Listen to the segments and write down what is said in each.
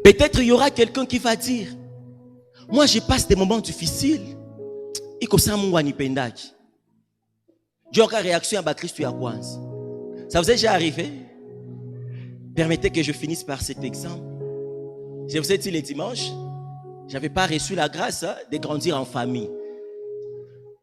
Peut-être il y aura quelqu'un qui va dire, moi je passe des moments difficiles. Et comme ça, mon wanipendaki. J'ai encore réaction à Christ à Kwanza. Ça vous est déjà arrivé? Permettez que je finisse par cet exemple. Je vous ai dit le dimanche, je n'avais pas reçu la grâce de grandir en famille.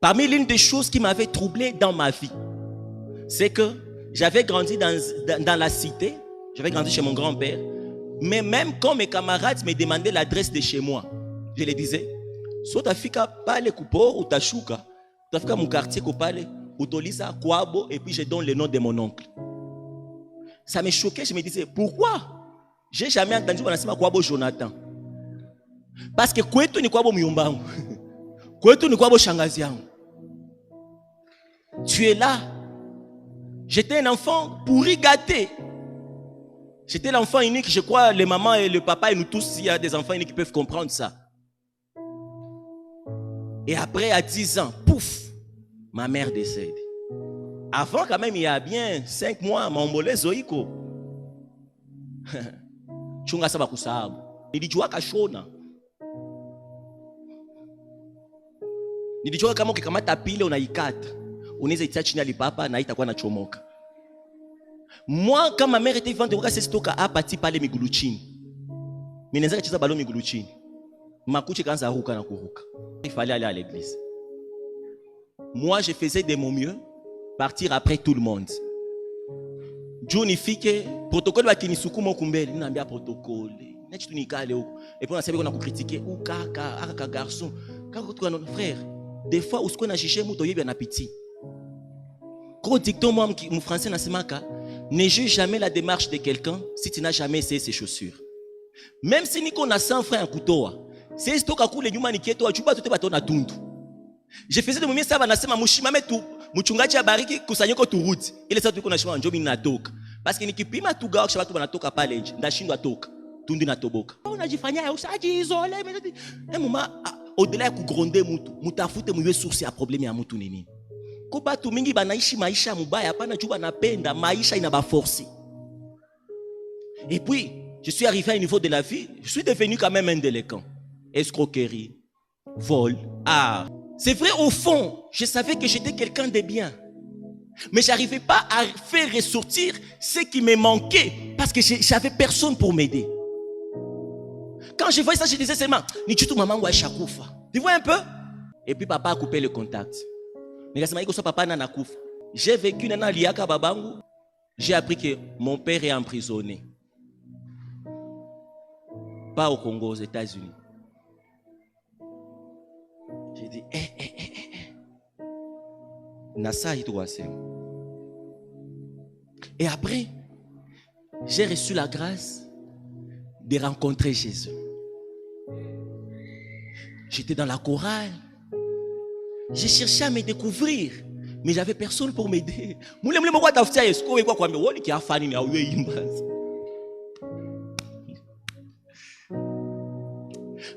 Parmi l'une des choses qui m'avait troublé dans ma vie, c'est que j'avais grandi dans la cité, j'avais grandi chez mon grand-père, mais même quand mes camarades me demandaient l'adresse de chez moi, je les disais, soit tu as pale kupo ou tashuka, tu as fait mon quartier kopale, ou tolisa kwabo, et puis je donne le nom de mon oncle. Ça me choquait, je me disais, pourquoi j'ai jamais entendu qu'on a kwabo Jonathan? Parce que kwetu ni kwabo myumbangu, kwetu ni kwabo shangazi yangu. Tu es là. J'étais un enfant pourri gâté. J'étais l'enfant unique, je crois, les mamans et le papa, et nous tous, il y a des enfants uniques qui peuvent comprendre ça. Et après, à 10 ans, pouf, ma mère décède. Avant, quand même, il y a bien 5 mois, ma ombolé zoiko. Chunga saba kusabu. Nilijua kashona. Nilijua kama ukikamata pile unaikata. Unaweza itia chini ya lipapa na itakuwa nachomoka. Moi, quand ma mère était vivante, c'est stoka a parti par les migulu chini. Mais nenza cheza ballon migulu chini. Makuchi kanza ruka na kuruka. Il fallait aller à l'église. Moi, je faisais de mon mieux, partir après tout le monde. Juni fike protocole wa kinisukuma kumbele, ninaambia protocole. Nechi tunikale huko. Et puis on a sabi qu'on a critiqué ou kaka garçon. Kaka tu notre frère. Des fois où ce qu'on a cherché muto yebi na piti. Gros dicton moi mon français na semaka, ne juge jamais la démarche de quelqu'un si tu n'as jamais essayé ses chaussures. Même si niko na 100 francs en couteau, c'est stoka kule nyuma nikieto achuba tote bato na tundu. Je faisais de moments ça banasema mushimame tu mchungaji abariki kusanyiko turudi. Ile sasa tuko na shima njomi natoka. Parce que nikipima tu gao kisha banatoka pale nje, ndashindwa toka. Tundu natoboka. Unajifanyia usaji isole. Mama au-delà ya kugronde mutu, mutafute mwe source ya problème ya mutu nini. Ko batu mingi banaishi maisha mubaya hapana juu banapenda maisha inabaforcer. Et puis, je suis arrivé à un niveau de la vie, je suis devenu quand même un délinquant. Escroquerie, vol, art. C'est vrai, au fond, je savais que j'étais quelqu'un de bien. Mais je n'arrivais pas à faire ressortir ce qui me manquait parce que j'avais personne pour m'aider. Quand je voyais ça, je disais seulement, ni tu maman ou chakufa. Tu vois un peu? Et puis papa a coupé le contact. J'ai vécu dans liaka babangu. J'ai appris que mon père est emprisonné. Pas au Congo, aux États-Unis. J'ai dit, Nasa Hidouasem. Et après, j'ai reçu la grâce de rencontrer Jésus. J'étais dans la chorale. J'ai cherché à me découvrir, mais j'avais personne pour m'aider.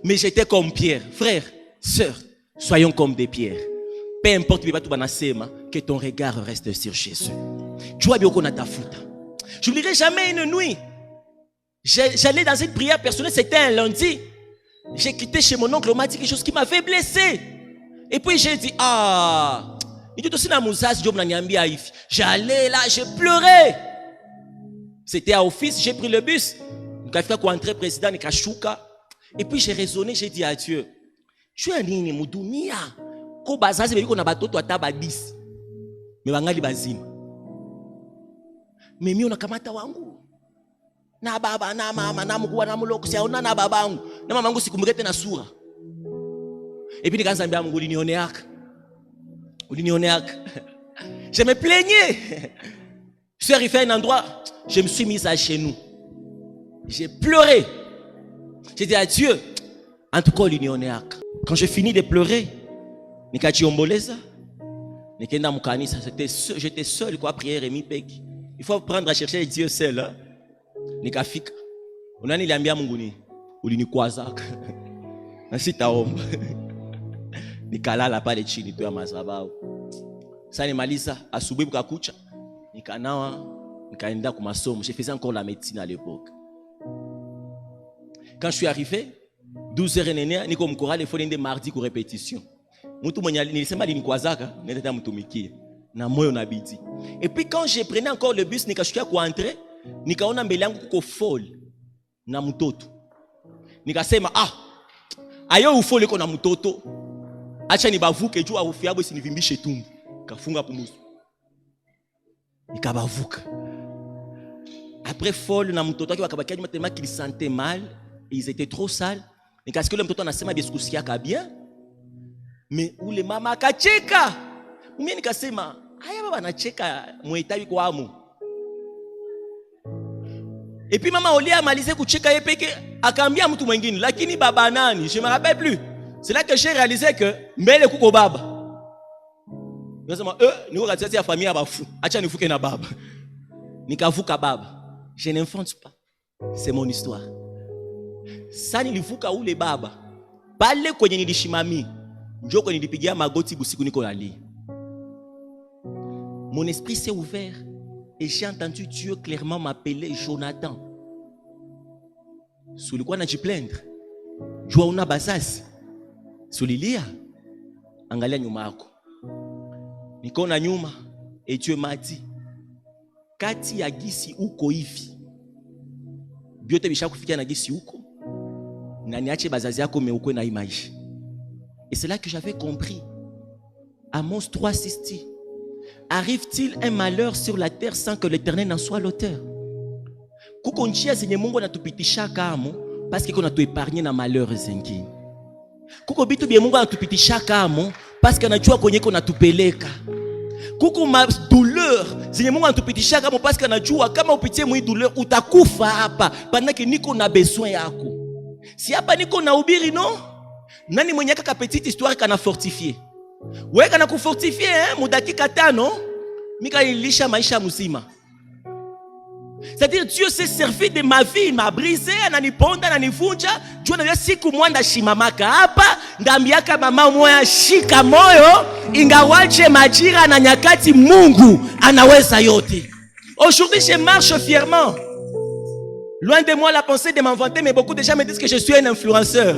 Mais j'étais comme Pierre. Frère, sœur, soyons comme des pierres. Peu importe que ton regard reste sur Jésus. Je n'oublierai jamais une nuit. J'allais dans une prière personnelle, c'était un lundi. J'ai quitté chez mon oncle, on m'a dit quelque chose qui m'avait blessé. Et puis j'ai dit, j'allais là, j'ai pleuré. C'était à office, j'ai pris le bus. Président. Et puis j'ai raisonné, j'ai dit à Dieu, je suis un ligne, Moudounia. Ko bazazi beliko na batoto ataba 10. Mais bangali bazima. Mais mimi unakamata wangu. Na baba na mama na mkuu na mloko siaona na babangu. Na mamangu sikumrete na sura. Et puis nikaanza mbia Mungu ulinioneaka. Ulinioneaka. Je me plaignais. Je suis arrivé à un endroit, je me suis mis à genoux. J'ai pleuré. J'ai dit à Dieu, en tout cas ulinioneaka. Quand j'ai fini de pleurer, j'étais seul quoi prière et mipeki. Il faut apprendre à chercher Dieu seul hein. Nikafika. Unani liambia Mungu ni ulinikwazaka. Na sitaomba. Nikalala pale chini tu ya madhabahu. Sasa nimaliza asubuhi bukakucha. Nikanawa, nikaenda kwa masomo. Je faisais encore la médecine à l'époque. Quand je suis arrivé, 12h nene, niko mkorale il faut ende mardi pour répétition. Mtu mwenye nilisema alinikwazaka, nenda mtumikie. Na moyo na bidii. Et puis quand je prenais encore le bus nikashukia kuentrer, nikaona mbele yangu kuko folle na mtoto. Nikasema ayo ufole iko na mtoto. Acha nibavuke juu au fiabo isinivimbishe tumbo. Kafunga pumuzi. Nikabavuka. Après folle na mtoto wake wakabakia nyuma tellement qu'il sentait mal, ils étaient trop sales. Nikasikia mtoto anasema bisikusikia bien. Mais ule mama akacheka. Mimi nikasema haya baba anacheka muetawi kwa amu. Et puis maman Olia amalize kucheka yeye peke akaambia mtu mwingine lakini baba nani? Je me rappelle plus. C'est là que j'ai réalisé que mbele kuko baba. Nikasema niko katikati ya familia bafu. Acha nifuke na baba. Nikavuka baba. Je n'invente pas. C'est mon histoire. Sasa nilivuka ule baba. Pale kwenye nilishimami. Njoo kwenye nilipigia magoti busiku niko nalia. Mon esprit s'est ouvert et j'ai entendu Dieu clairement m'appeler Jonathan. Sulikuwa najiplaindre. Jua una bazazi. Sulilia. Angalia nyuma yako. Niko na nyuma et Dieu m'a dit kati ya gisi uko hivi. Biote bisha kufikia na gisi uko. Na niache bazazi yako meukwe na image. Et c'est là que j'avais compris. Amos 3:6 dit: arrive-t-il un malheur sur la terre sans que l'Éternel n'en soit l'auteur? Kuko njia zenye Mungu anatupitisha kamo parce que kuna tuepargne na malheur zingine. Kuko bitu bie Mungu anatupitisha kamo parce que anajua kwenye kuna tupeleka. Kuko ma douleur zenye Mungu anatupitisha kamo parce que anajua kama upitie mwi douleur utakufa hapa pendant que niko na besoin yako. Si hapa niko na ubiri no? Nani mwenye kaka petite histoire kana fortifier? Wewe kana kufortifier mudakika 5 mika ilisha maisha mzima. C'est-à-dire Dieu s'est servi de ma vie, il m'a brisé, ananiponda, ananivunja. Jua na siku mwanda shimamaka hapa, ndambiaka mama moya shika moyo, ingawaje majira na nyakati Mungu anaweza yote. Aujourd'hui je marche fièrement. Loin de moi la pensée de m'inventer, mais beaucoup de gens me disent que je suis un influenceur.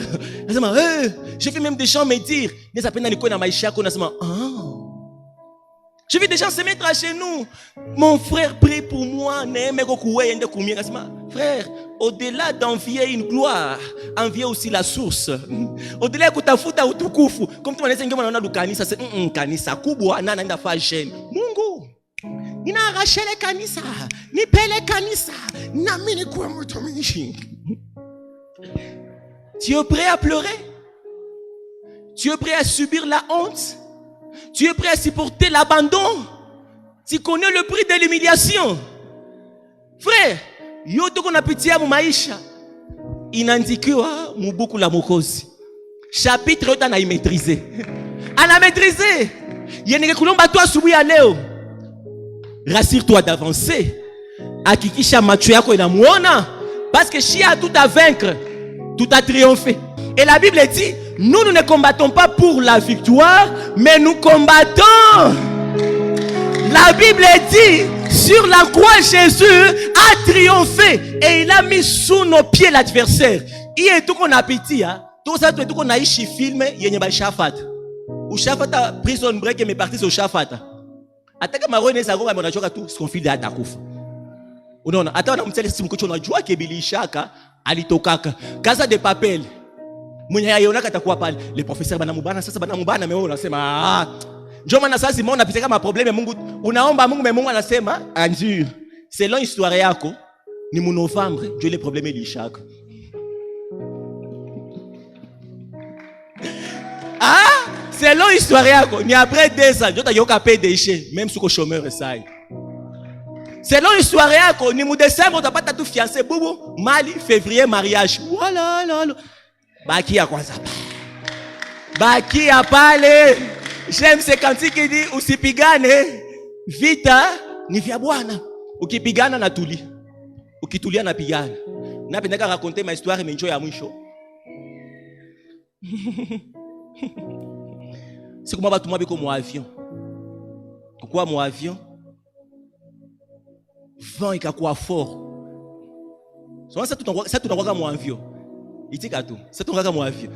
Je vis même des gens me dire, je vis des gens se mettre à genoux. Mon frère prie pour moi. Frère, au-delà d'envier une gloire, envier aussi la source. Au-delà de kutafuta utukufu, comme tu m'as dit, kanisa c'est kanisa kubwa na naenda fa jeune. Mungu, nina arraché le kanisa, ni pele kanisa, na mini kwa mtumishi. Tu es prêt à pleurer? Tu es prêt à subir la honte? Tu es prêt à supporter l'abandon? Tu connais le prix de l'humiliation? Frère, yoto kona pitia mu maisha inandikiwa mubuku la Mokozi. Chapitre yote ana maîtriser. Ana maîtriser. Yeneke kulomba toi asubuhi ya leo. Rassure-toi d'avancer. Hakikisha macho yako inamuona parce que si a tout à vaincre, tout à triompher. Et la Bible dit, nous ne combattons pas pour la victoire, mais nous combattons. La Bible dit, sur la croix, Jésus a triomphé et il a mis sous nos pieds l'adversaire. Il y a tout qu'on a appétit, tout ça, tout qu'on a ici film, il y a un shafat. Ou shafat prison break et mes parties au shafat. Ataka marone sa goma mona choka tout ce qu'on fait de atakufa. Unaona, hata wanamtele simu kucho unajua kebilishaka alitokaka. Kaza de papel. Mwenye ayonaka atakuwa pale. Le professeur banamubana sasa banamubana mais unasema njoo maana sasa Simon anapitia kama problème Mungu unaomba Mungu mais Mungu anasema anjure. Selon histoire yako ni mu Novembre ndio le problème ilishaka. Selon histoire yako ni après 2 ans ndio utayoka payer déchet même si uko chômeur ça. Selon histoire yako ni mu décembre utapata tu fiancé bubu mali février mariage. Voilà là. Bakia kwanza. Bakia pale. J'aime ce cantique qui dit usipigane vita ni vya Bwana. Ukipigana na tuli. Ukitulia na pigana. Napenda raconter ma histoire mais njoo ya mwisho. C'est comment va tout le monde avion. Pourquoi mon avion? Vent et quoi fort. Ça tout dans mon avion. Itika tu. Sasa tungaka mwafio.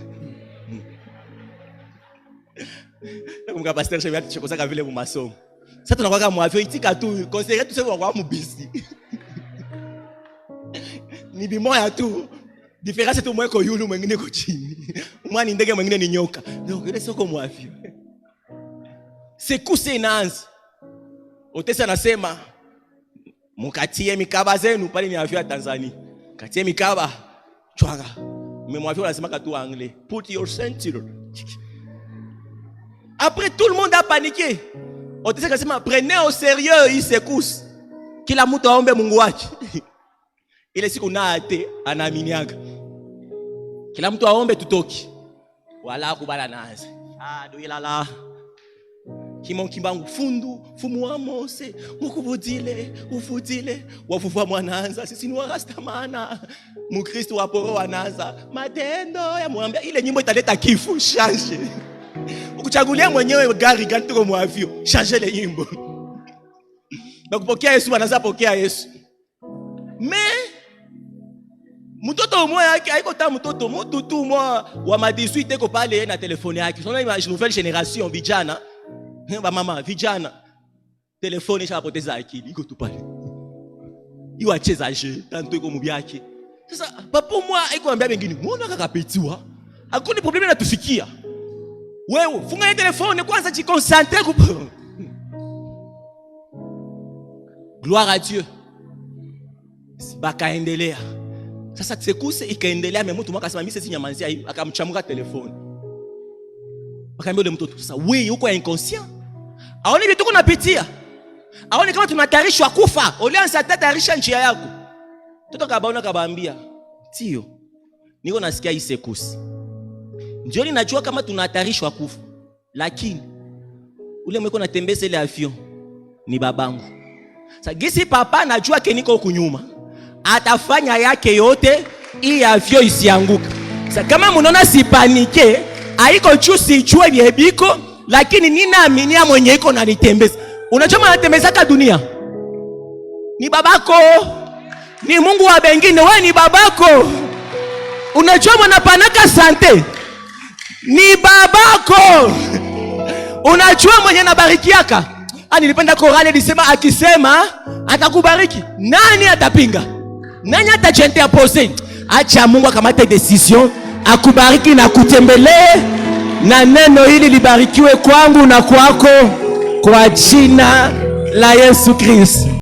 Nakumbuka pastor Shebi atichokosa vile mu masomo. Sasa tunakwaka mwafio itika tu. Conseiller tu sasa kwa mubisi. Ni bimoya tu. Diference tu mweko yulu mwingine ko chini. Mwani ndege mwingine ni nyoka. Donc ile soko mwafio. Sekuse inaanza. Otesa anasema mukatie mikaba zenu pale ni afya Tanzania. Katie mikaba chwaga. Mmemwafia anasema katu anglais. Put your ceinture. Après tout le monde a paniqué. Otesa anasema prenez au sérieux hii sekuse. Kila mtu aombe Mungu wake. Ile siku naate anaaminiaga. Kila mtu aombe tutoki. Wala kubala naanza. Doilala. Kimon kimbangu fundu, fumu wa Mose, mukubudile, ufudile, wafufa mwananza, sisi ni warastamana. Mukristo wa poro wanaanza, matendo ya mwambia, ile nyimbo italeta kifu, change. Ukuchagulia mwenyewe gari gani tuko mwavio, change ile nyimbo. Bakupokea Yesu wanaanza pokea Yesu. Mtoto mmoja yake haiko ta mtoto, mtu tu mwa wa madisui teko pale na telefone yake. Sona image nouvelle génération vijana. Ba mama vijana telefone ishapoteza akili iko tu pale. Iwa cheza je tanto iko mubyake. Sasa papa mwa haiko ambia wengine, "Muona kaka petiwa. Hakuna problème na tufikia. Wewe funga ile telefone kwanza jiconcentre ku." Gloire à Dieu. Bakaendelea. Sasa sekuse ikaendelea mtu mwaka sema mimi sisi nyamanzia hivi akamchamuka telefone. Akaambia yule mtoto sasa wewe uko inconscient. Aone vitu kunapitia. Aone kama tunatarishwa kufa. Ulianza tatarisha njia yako. Mtoto kabaona kabaambia, "Tio, niko nasikia hii sekuse. Ndio ninajua kama tunatarishwa kufa. Lakini ule mweko natembeza ile avion ni babangu. Sasa gisi papa najua keniko huku nyuma. Atafanya yake yote hii avion isianguka. Sasa kama mnaona sipanike, haiko juu sijue vyebiko, lakini ninaaminia mwenye iko na nitembeza. Unajua anatembezaka dunia? Ni babako. Ni Mungu wa bengine, wewe ni babako. Unajua mnapanaka sante? Ni babako. Unajua mwenye nabarikiaka? Nilipenda korale lisema akisema atakubariki. Nani atapinga? Nani atajentea pose? Acha Mungu akamate decision, akubariki na kutembelee, na neno hili libarikiwe kwangu na kwako kwa jina la Yesu Kristo.